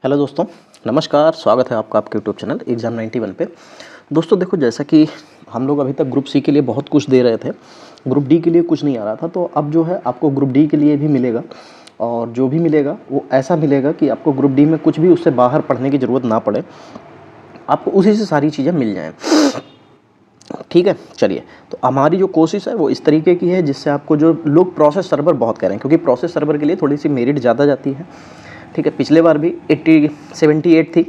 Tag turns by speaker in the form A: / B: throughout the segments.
A: Hello दोस्तों, नमस्कार। स्वागत है आपका आपके यूट्यूब चैनल एग्ज़ाम 91 पे। दोस्तों देखो, जैसा कि हम लोग अभी तक ग्रुप सी के लिए बहुत कुछ दे रहे थे, ग्रुप डी के लिए कुछ नहीं आ रहा था, तो अब जो है आपको ग्रुप डी के लिए भी मिलेगा। और जो भी मिलेगा वो ऐसा मिलेगा कि आपको ग्रुप डी में कुछ भी उससे बाहर पढ़ने की ज़रूरत ना पड़े, आपको उसी से सारी चीज़ें मिल जाएँ। ठीक है, चलिए। तो हमारी जो कोशिश है वो इस तरीके की है जिससे आपको, जो लोग प्रोसेस सर्वर बहुत कह रहे हैं, क्योंकि प्रोसेस सर्वर के लिए थोड़ी सी मेरिट ज़्यादा जाती है। ठीक है, पिछले बार भी 78 थी।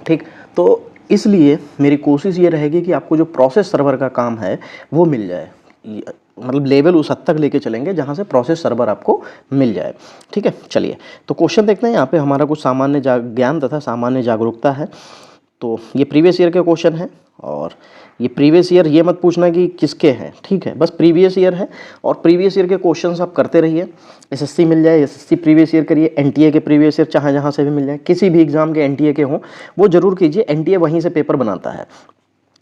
A: ठीक, तो इसलिए मेरी कोशिश ये रहेगी कि आपको जो प्रोसेस सर्वर का काम है वो मिल जाए। मतलब लेवल उस हद तक लेके चलेंगे जहाँ से प्रोसेस सर्वर आपको मिल जाए। ठीक है, चलिए। तो क्वेश्चन देखते हैं। यहाँ पे हमारा कुछ सामान्य ज्ञान तथा सामान्य जागरूकता है। तो ये प्रीवियस ईयर के क्वेश्चन है, और ये प्रीवियस ईयर ये मत पूछना कि किसके हैं। ठीक है, बस प्रीवियस ईयर है, और प्रीवियस ईयर के क्वेश्चंस आप करते रहिए। एसएससी मिल जाए, एसएससी प्रीवियस ईयर करिए, एनटीए के प्रीवियस ईयर चाहे जहाँ से भी मिल जाए, किसी भी एग्जाम के एनटीए के हों वो जरूर कीजिए, एनटीए वहीं से पेपर बनाता है।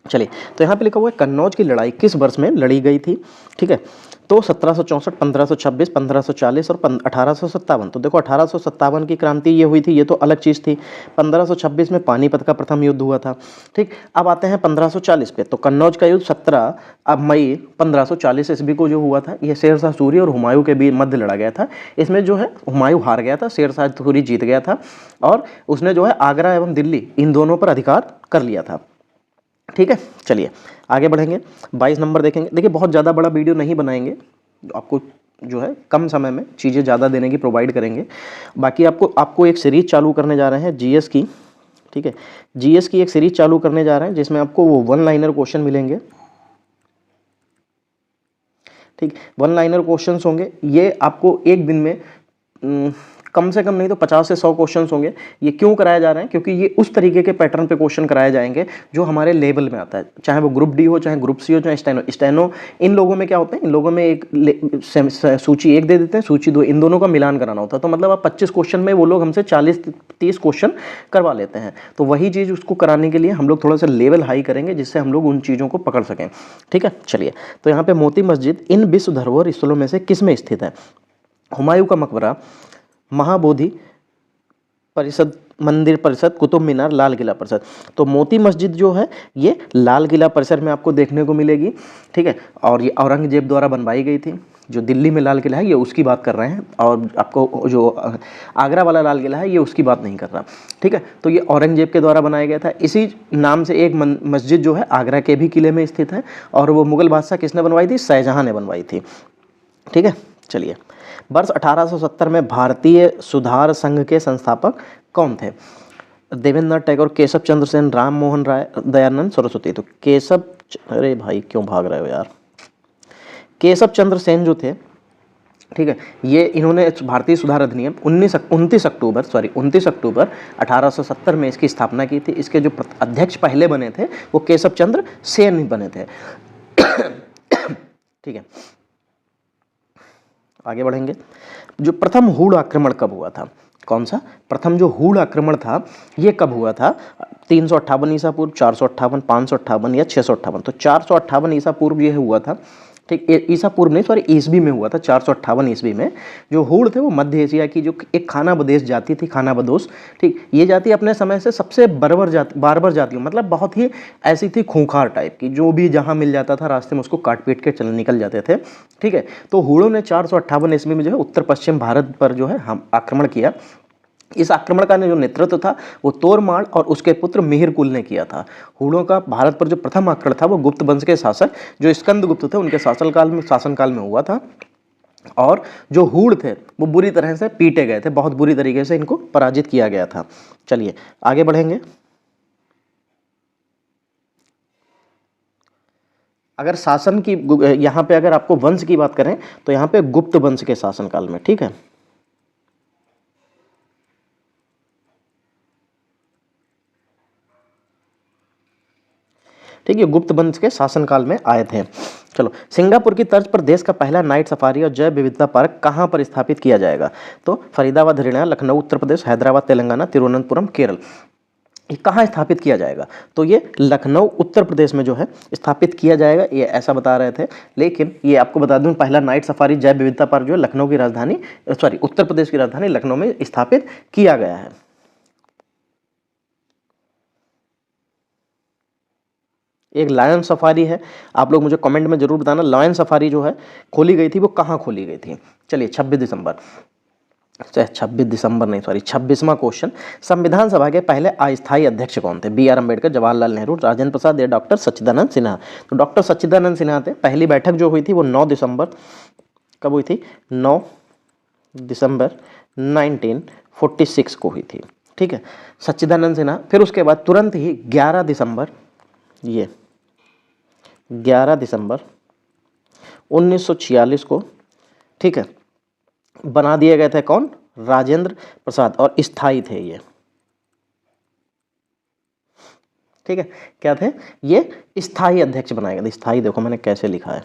A: चलिए, तो यहाँ पे लिखा हुआ है कन्नौज की लड़ाई किस वर्ष में लड़ी गई थी। ठीक है, तो 1764, 1526, 1540 और 1857। तो देखो 1857 की क्रांति ये हुई थी, ये तो अलग चीज़ थी। 1526 में पानीपत का प्रथम युद्ध हुआ था। ठीक, अब आते हैं 1540 पे। तो कन्नौज का युद्ध 17 मई 1540 ईस्वी को जो हुआ था, ये शेरशाह सूरी और हुमायूं के बीच मध्य लड़ा गया था। इसमें जो है हुमायूं हार गया था, शेरशाह सूरी जीत गया था, और उसने जो है आगरा एवं दिल्ली इन दोनों पर अधिकार कर लिया था। ठीक है, चलिए आगे बढ़ेंगे। 22 नंबर देखेंगे। देखिए, बहुत ज़्यादा बड़ा वीडियो नहीं बनाएंगे, आपको जो है कम समय में चीज़ें ज़्यादा देने की प्रोवाइड करेंगे। बाकी आपको एक सीरीज चालू करने जा रहे हैं जीएस की। ठीक है, जीएस की एक सीरीज चालू करने जा रहे हैं जिसमें आपको वो वन लाइनर क्वेश्चन मिलेंगे। ठीक, वन लाइनर क्वेश्चंस होंगे। ये आपको एक दिन में कम से कम नहीं तो 50 से 100 क्वेश्चंस होंगे। ये क्यों कराया जा रहे हैं? क्योंकि ये उस तरीके के पैटर्न पे क्वेश्चन कराए जाएंगे जो हमारे लेवल में आता है, चाहे वो ग्रुप डी हो, चाहे ग्रुप सी हो, चाहे स्टेनो। इन लोगों में क्या होता है, इन लोगों में एक सूची 1 दे देते हैं, सूची 2, इन दोनों का मिलान कराना होता है। तो मतलब आप 25 क्वेश्चन में वो लोग हमसे 40-30 क्वेश्चन करवा लेते हैं। तो वही चीज़ उसको कराने के लिए हम लोग थोड़ा सा लेवल हाई करेंगे, जिससे हम लोग उन चीज़ों को पकड़ सकें। ठीक है, चलिए। तो यहाँ पे मोती मस्जिद इन विश्व धरोहर स्थलों में से किस में स्थित है? हुमायूं का मकबरा, महाबोधि परिषद, मंदिर परिषद, कुतुब मीनार, लाल किला परिषद। तो मोती मस्जिद जो है ये लाल किला परिसर में आपको देखने को मिलेगी। ठीक है, और ये औरंगजेब द्वारा बनवाई गई थी। जो दिल्ली में लाल किला है ये उसकी बात कर रहे हैं, और आपको जो आगरा वाला लाल किला है ये उसकी बात नहीं कर रहा। ठीक है, तो ये औरंगजेब के द्वारा बनाया गया था। इसी नाम से एक मस्जिद जो है आगरा के भी किले में स्थित है, और वो मुगल बादशाह किसने बनवाई थी? शाहजहां ने बनवाई थी। ठीक है, चलिए। वर्ष 1870 में भारतीय सुधार संघ के संस्थापक कौन थे? देवेंद्रनाथ टैगोर, केशव चंद्र सेन, राम मोहन राय, दयानंद सरस्वती। तो अरे भाई क्यों भाग रहे हो यार। केशव चंद्र सेन जो थे, ठीक है, ये इन्होंने भारतीय सुधार अधिनियम 29 अक्टूबर 1870 में इसकी स्थापना की थी। इसके जो अध्यक्ष पहले बने थे वो केशव चंद्र सेन बने थे। ठीक है, आगे बढ़ेंगे। जो प्रथम हुड़ आक्रमण कब हुआ था? कौन सा? प्रथम जो हुड़ आक्रमण था ये कब हुआ था? 358 ईसा पूर्व, 458, 558 या 658। तो 458 ईसा पूर्व ये हुआ था। ठीक, ईसा पूर्व नहीं, सॉरी, ईसवी में हुआ था। 458 ईसवी में जो हुड़ थे वो मध्य एशिया की जो एक खानाबदोश जाति थी, खानाबदोश। ठीक, ये जाति अपने समय से सबसे बारबर जाति, मतलब बहुत ही ऐसी थी खूंखार टाइप की, जो भी जहाँ मिल जाता था रास्ते में उसको काट पीट के निकल जाते थे। ठीक है, तो हुड़ों ने 458 ईस्वी में जो है उत्तर पश्चिम भारत पर जो है हम आक्रमण किया। इस आक्रमण का जो नेतृत्व था वो तोरमाड़ और उसके पुत्र मिहिरकुल ने किया था। हुड़ों का भारत पर जो प्रथम आक्रमण था वो गुप्त वंश के शासक जो स्कंदगुप्त थे उनके शासनकाल में हुआ था। और जो हुड़ थे वो बुरी तरह से पीटे गए थे, बहुत बुरी तरीके से इनको पराजित किया गया था। चलिए आगे बढ़ेंगे। अगर शासन की, यहाँ पे अगर आपको वंश की बात करें तो यहाँ पे गुप्त वंश के शासनकाल में। ठीक है, ठीक है, गुप्त वंश के शासनकाल में आए थे। चलो, सिंगापुर की तर्ज पर देश का पहला नाइट सफारी और जैव विविधता पार्क कहाँ पर स्थापित किया जाएगा? तो फरीदाबाद हरियाणा, लखनऊ उत्तर प्रदेश, हैदराबाद तेलंगाना, तिरुवनंतपुरम केरल। ये कहाँ स्थापित किया जाएगा? तो ये लखनऊ उत्तर प्रदेश में जो है स्थापित किया जाएगा, ये ऐसा बता रहे थे। लेकिन ये आपको बता दूं, पहला नाइट सफारी जैव विविधता पार्क जो है लखनऊ की राजधानी, सॉरी, उत्तर प्रदेश की राजधानी लखनऊ में स्थापित किया गया है। एक लायन सफारी है। आप लोग मुझे कमेंट में जरूर बताना लायन सफारी जो है खोली गई थी वो कहाँ खोली गई थी। चलिए 26 दिसंबर, 26 दिसंबर नहीं सॉरी 26वां क्वेश्चन, संविधान सभा के पहले अस्थायी अध्यक्ष कौन थे? बी आर अम्बेडकर, जवाहरलाल नेहरू, राजेंद्र प्रसाद या डॉक्टर सच्चिदानंद सिन्हा? तो डॉक्टर सच्चिदानंद सिन्हा थे। पहली बैठक जो हुई थी वो 9 दिसंबर, कब हुई थी? 9 दिसंबर 1946 को हुई थी। ठीक है, सच्चिदानंद सिन्हा। फिर उसके बाद तुरंत ही 11 दिसंबर, ये 11 दिसंबर 1946 को, ठीक है, बना दिए गए थे कौन? राजेंद्र प्रसाद, और स्थायी थे ये। ठीक है, क्या थे ये? स्थायी अध्यक्ष बनाए गए थे। स्थायी देखो मैंने कैसे लिखा है,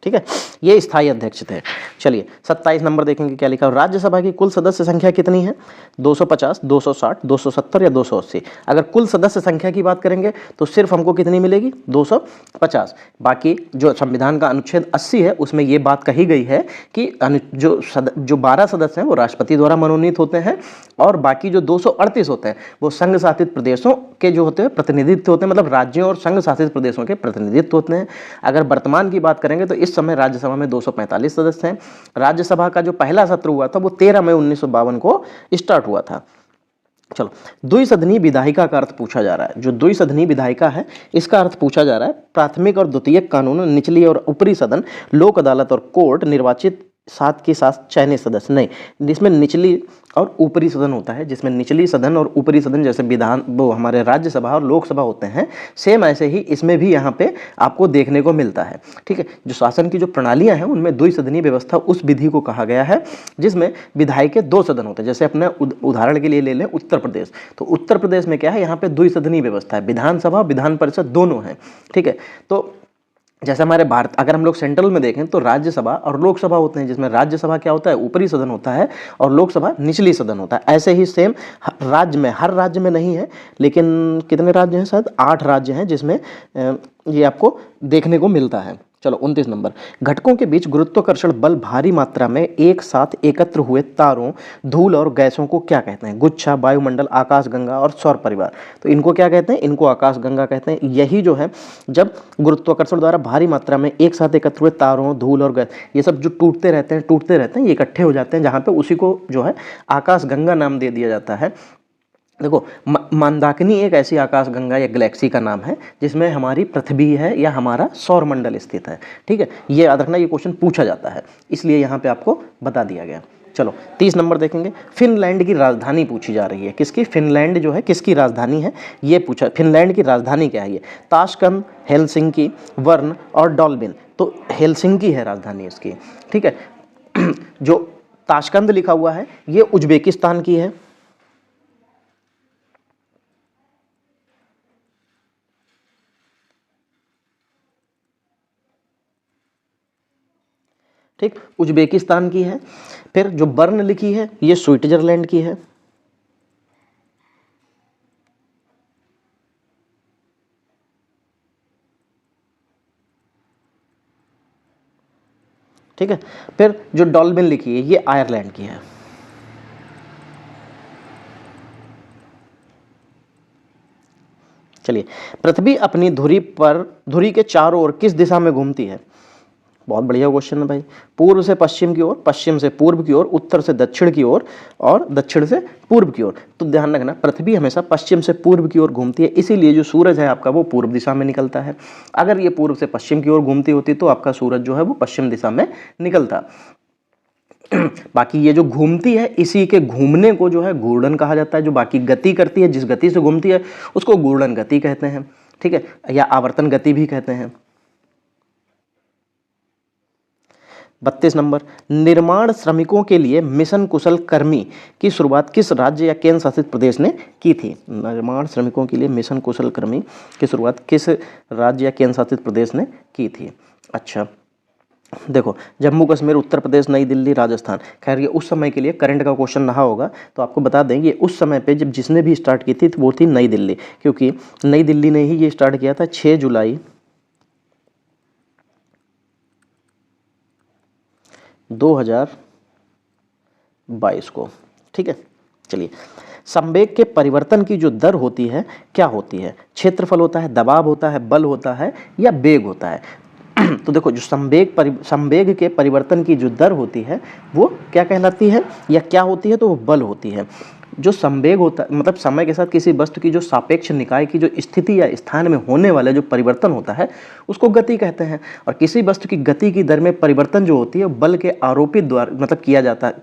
A: ठीक है, ये स्थायी अध्यक्ष थे। चलिए 27 नंबर देखेंगे क्या लिखा है। राज्यसभा की कुल सदस्य संख्या कितनी है? 250, 260, 270 या 280? अगर कुल सदस्य संख्या की बात करेंगे तो सिर्फ हमको कितनी मिलेगी? 250। बाकी जो संविधान का अनुच्छेद 80 है उसमें ये बात कही गई है कि जो 12 सदस्य हैं वो राष्ट्रपति द्वारा मनोनीत होते हैं, और बाकी जो 238 होते हैं वो संघ शासित प्रदेशों के जो होते हैं प्रतिनिधित्व होते हैं, मतलब राज्यों और संघ शासित प्रदेशों के प्रतिनिधित्व होते हैं। अगर वर्तमान की बात करेंगे तो इस समय राज्यसभा में 245 सदस्य हैं। राज्यसभा का जो पहला सत्र हुआ था वो 13 मई 1952 को स्टार्ट हुआ था। चलो, द्विसदनीय विधायिका का अर्थ पूछा जा रहा है। जो द्विसदनीय विधायिका है इसका अर्थ पूछा जा रहा है, प्राथमिक और द्वितीयक कानून, निचली और ऊपरी सदन, लोक अदालत और कोर्ट, निर्वाचित साथ के साथ चयनित सदस्य। नहीं, जिसमें निचली और ऊपरी सदन होता है, जिसमें निचली सदन और ऊपरी सदन जैसे विधान वो हमारे राज्यसभा और लोकसभा होते हैं, सेम ऐसे ही इसमें भी यहाँ पे आपको देखने को मिलता है। ठीक है, जो शासन की जो प्रणालियाँ हैं उनमें द्विसदनीय व्यवस्था उस विधि को कहा गया है जिसमें विधायी के 2 सदन होते हैं। जैसे अपने उदाहरण के लिए ले लें उत्तर प्रदेश, तो उत्तर प्रदेश में क्या है, यहाँ पे द्विसदनीय व्यवस्था है, विधानसभा विधान परिषद दोनों हैं। ठीक है, तो जैसे हमारे भारत, अगर हम लोग सेंट्रल में देखें तो राज्यसभा और लोकसभा होते हैं, जिसमें राज्यसभा क्या होता है? ऊपरी सदन होता है, और लोकसभा निचली सदन होता है। ऐसे ही सेम राज्य में, हर राज्य में नहीं है लेकिन कितने राज्य हैं? शायद 8 राज्य हैं जिसमें ये आपको देखने को मिलता है। चलो 29 नंबर, घटकों के बीच गुरुत्वाकर्षण बल भारी मात्रा में एक साथ एकत्र हुए तारों, धूल और गैसों को क्या कहते हैं? गुच्छा, वायुमंडल, आकाशगंगा और सौर परिवार। तो इनको क्या कहते हैं? इनको आकाशगंगा कहते हैं। यही जो है, जब गुरुत्वाकर्षण द्वारा भारी मात्रा में एक साथ एकत्र हुए तारों, धूल और गैस, ये सब जो टूटते रहते हैं, ये इकट्ठे हो जाते हैं जहाँ पे, उसी को जो है आकाशगंगा नाम दे दिया जाता है। देखो, मंदाकिनी एक ऐसी आकाशगंगा या गैलेक्सी का नाम है जिसमें हमारी पृथ्वी है या हमारा सौर मंडल स्थित है। ठीक है, ये याद रखना, ये क्वेश्चन पूछा जाता है, इसलिए यहाँ पे आपको बता दिया गया। चलो 30 नंबर देखेंगे, फिनलैंड की राजधानी पूछी जा रही है। किसकी? फिनलैंड जो है किसकी राजधानी है ये पूछा। फिनलैंड की राजधानी क्या है? ये ताशकंद, हेलसिंकी, वर्न और डॉल्बिन। तो हेलसिंकी है राजधानी इसकी। ठीक है, जो ताशकंद लिखा हुआ है ये उज्बेकिस्तान की है। ठीक, उज्बेकिस्तान की है। फिर जो बर्न लिखी है ये स्विट्जरलैंड की है। ठीक है, फिर जो डॉल्बिन लिखी है ये आयरलैंड की है। चलिए, पृथ्वी अपनी धुरी के चारों ओर किस दिशा में घूमती है? बहुत बढ़िया क्वेश्चन है भाई। पूर्व से पश्चिम की ओर, पश्चिम से पूर्व की ओर, उत्तर से दक्षिण की ओर और दक्षिण से पूर्व की ओर। तो ध्यान रखना, पृथ्वी हमेशा पश्चिम से पूर्व की ओर घूमती है, इसीलिए जो सूरज है आपका वो पूर्व दिशा में निकलता है। अगर ये पूर्व से पश्चिम की ओर घूमती होती तो आपका सूरज जो है वो पश्चिम दिशा में निकलता। बाकी ये जो घूमती है इसी के घूमने को जो है घूर्णन कहा जाता है। जो बाकी गति करती है, जिस गति से घूमती है उसको घूर्णन गति कहते हैं। ठीक है, या आवर्तन गति भी कहते हैं। 32 नंबर, निर्माण श्रमिकों के लिए मिशन कुशल कर्मी की शुरुआत किस राज्य या केंद्र शासित प्रदेश ने की थी? निर्माण श्रमिकों के लिए मिशन कुशल कर्मी की शुरुआत किस राज्य या केंद्र शासित प्रदेश ने की थी? अच्छा, देखो, जम्मू कश्मीर, उत्तर प्रदेश, नई दिल्ली, राजस्थान। खैर ये उस समय के लिए करंट का क्वेश्चन रहा होगा, तो आपको बता दें ये उस समय पे जब जिसने भी स्टार्ट की थी वो थी नई दिल्ली, क्योंकि नई दिल्ली ने ही ये स्टार्ट किया था 6 जुलाई 2022 को। ठीक है, चलिए संवेग के परिवर्तन की जो दर होती है क्या होती है? क्षेत्रफल होता है, दबाव होता है, बल होता है या वेग होता है? तो देखो जो संवेग के परिवर्तन की जो दर होती है वो क्या कहलाती है या क्या होती है? तो वो बल होती है। जो संवेग होता है मतलब समय के साथ किसी वस्तु की जो सापेक्ष निकाय की जो स्थिति या स्थान में होने वाला जो परिवर्तन होता है उसको गति कहते हैं। और किसी वस्तु की गति की दर में परिवर्तन जो होती है बल के आरोपित द्वारा मतलब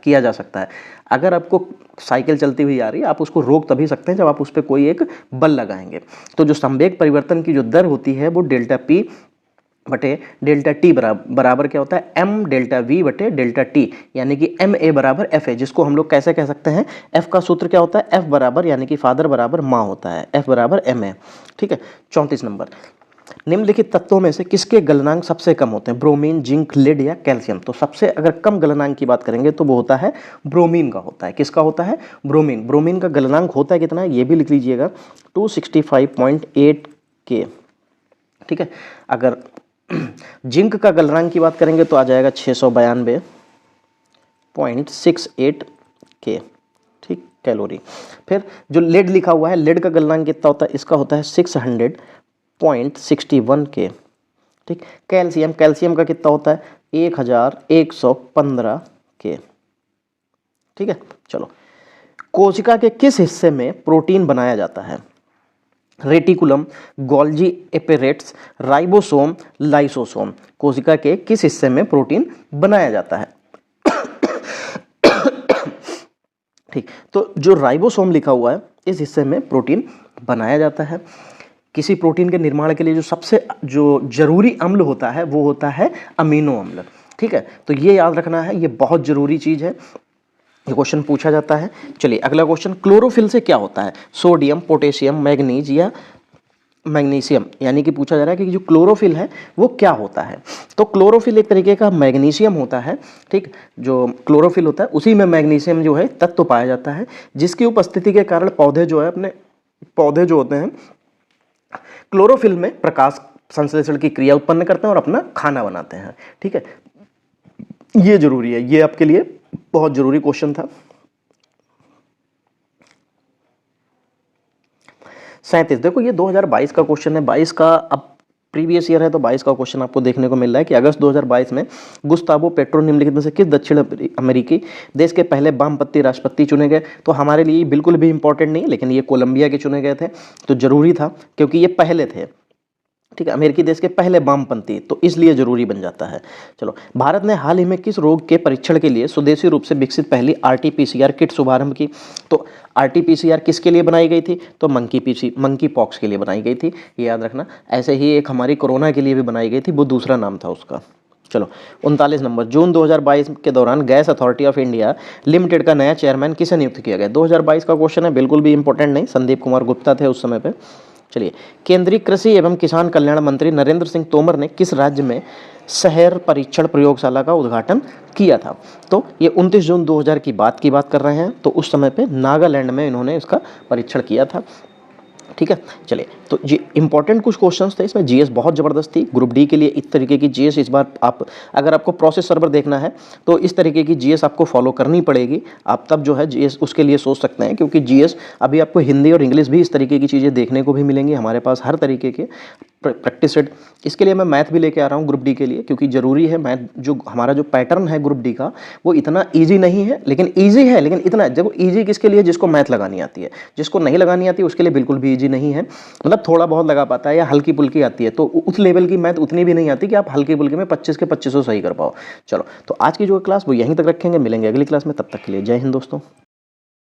A: किया जा सकता है। अगर आपको साइकिल चलती हुई आ रही है आप उसको रोक तभी सकते हैं जब आप उस पर कोई एक बल लगाएंगे। तो जो संवेग परिवर्तन की जो दर होती है वो डेल्टा पी बटे डेल्टा टी बराबर क्या होता है? एम डेल्टा वी बटे डेल्टा टी, यानी कि एम ए बराबर एफ ए, जिसको हम लोग कैसे कह सकते हैं? एफ का सूत्र क्या होता है? एफ बराबर यानी कि फादर बराबर माँ होता है, एफ बराबर एम ए। ठीक है। 34 नंबर, निम्नलिखित तत्वों में से किसके गलनांक सबसे कम होते हैं? ब्रोमीन, जिंक, लेड या कैल्शियम? तो सबसे अगर कम गलनांक की बात करेंगे तो वो होता है ब्रोमीन का होता है। किसका होता है? ब्रोमीन। ब्रोमीन का गलनांक होता है कितना है ये भी लिख लीजिएगा, 265.8 के। ठीक है। अगर जिंक का गलनांक की बात करेंगे तो आ जाएगा 692.68 के, ठीक, कैलोरी। फिर जो लेड लिखा हुआ है, लेड का गलनांक कितना होता है? इसका होता है 600.61 के, ठीक। कैल्शियम, कैल्शियम का कितना होता है? 1115 के, ठीक है। चलो, कोशिका के किस हिस्से में प्रोटीन बनाया जाता है? Reticulum, Golgi apparatus, ribosome, lysosome? कोशिका के किस हिस्से में प्रोटीन बनाया जाता है? ठीक, तो जो राइबोसोम लिखा हुआ है इस हिस्से में प्रोटीन बनाया जाता है। किसी प्रोटीन के निर्माण के लिए जो सबसे जो जरूरी अम्ल होता है वो होता है अमीनो अम्ल। ठीक है, तो ये याद रखना है, ये बहुत जरूरी चीज है, ये क्वेश्चन पूछा जाता है। चलिए अगला क्वेश्चन, क्लोरोफिल से क्या होता है? सोडियम, पोटेशियम, मैग्नीज या मैग्नीशियम? यानी कि पूछा जा रहा है कि जो क्लोरोफिल है वो क्या होता है। तो क्लोरोफिल एक तरीके का मैग्नीशियम होता है, ठीक। जो क्लोरोफिल होता है उसी में मैग्नीशियम जो है तत्व पाया जाता है, जिसकी उपस्थिति के कारण पौधे जो होते हैं क्लोरोफिल में प्रकाश संश्लेषण की क्रिया उत्पन्न करते हैं और अपना खाना बनाते हैं। ठीक है, ये जरूरी है, ये आपके लिए बहुत जरूरी क्वेश्चन था। 37, देखो ये 2022 का क्वेश्चन है। 22 का अब प्रीवियस ईयर है तो 22 का क्वेश्चन आपको देखने को मिल रहा है कि अगस्त 2022 में गुस्तावो पेट्रो निम्नलिखित में से किस दक्षिण अमेरिकी देश के पहले वामपंथी राष्ट्रपति चुने गए? तो हमारे लिए बिल्कुल भी इंपॉर्टेंट नहीं, लेकिन ये कोलंबिया के चुने गए थे तो जरूरी था क्योंकि ये पहले थे, ठीक है, अमेरिकी देश के पहले वामपंथी, तो इसलिए जरूरी बन जाता है। चलो, भारत ने हाल ही में किस रोग के परीक्षण के लिए स्वदेशी रूप से विकसित पहली RT-PCR किट शुभारंभ की? तो RT-PCR किसके लिए बनाई गई थी? तो मंकी पॉक्स के लिए बनाई गई थी, ये याद रखना। ऐसे ही एक हमारी कोरोना के लिए भी बनाई गई थी, वो दूसरा नाम था उसका। चलो 39 नंबर, जून 2022 के दौरान gas authority of India limited का नया चेयरमैन किसे नियुक्त किया गया? 2022 का क्वेश्चन है, बिल्कुल भी इंपॉर्टेंट नहीं, संदीप कुमार गुप्ता थे उस समय पे। चलिए, केंद्रीय कृषि एवं किसान कल्याण मंत्री नरेंद्र सिंह तोमर ने किस राज्य में शहर परीक्षण प्रयोगशाला का उद्घाटन किया था? तो ये 29 जून 2000 की बात कर रहे हैं, तो उस समय पे नागालैंड में इन्होंने इसका परीक्षण किया था। ठीक है, चलिए, तो ये इंपॉर्टेंट कुछ क्वेश्चंस थे, इसमें जीएस बहुत ज़बरदस्त थी। ग्रुप डी के लिए इस तरीके की जीएस इस बार अगर आपको प्रोसेस सर्वर देखना है तो इस तरीके की जीएस आपको फॉलो करनी पड़ेगी। आप तब जो है जीएस उसके लिए सोच सकते हैं, क्योंकि जीएस अभी आपको हिंदी और इंग्लिश भी इस तरीके की चीज़ें देखने को भी मिलेंगी। हमारे पास हर तरीके के प्रैक्टिस सेट, इसके लिए मैं मैथ भी लेके आ रहा हूँ ग्रुप डी के लिए, क्योंकि ज़रूरी है। मैथ जो हमारा जो पैटर्न है ग्रुप डी का वो इतना ईजी नहीं है, लेकिन ईजी है, लेकिन इतना जब ईजी किसके लिए? जिसको मैथ लगानी आती है। जिसको नहीं लगानी आती उसके लिए बिल्कुल भी ईजी नहीं है, मतलब थोड़ा बहुत लगा पाता है या हल्की पुल्की आती है, तो उस लेवल की मैथ उतनी भी नहीं आती कि आप हल्की पुल्की में 25 के 2500 सही कर पाओ। चलो, तो आज की जो क्लास वो यहीं तक रखेंगे, मिलेंगे अगली क्लास में, तब तक के लिए जय हिंद दोस्तों।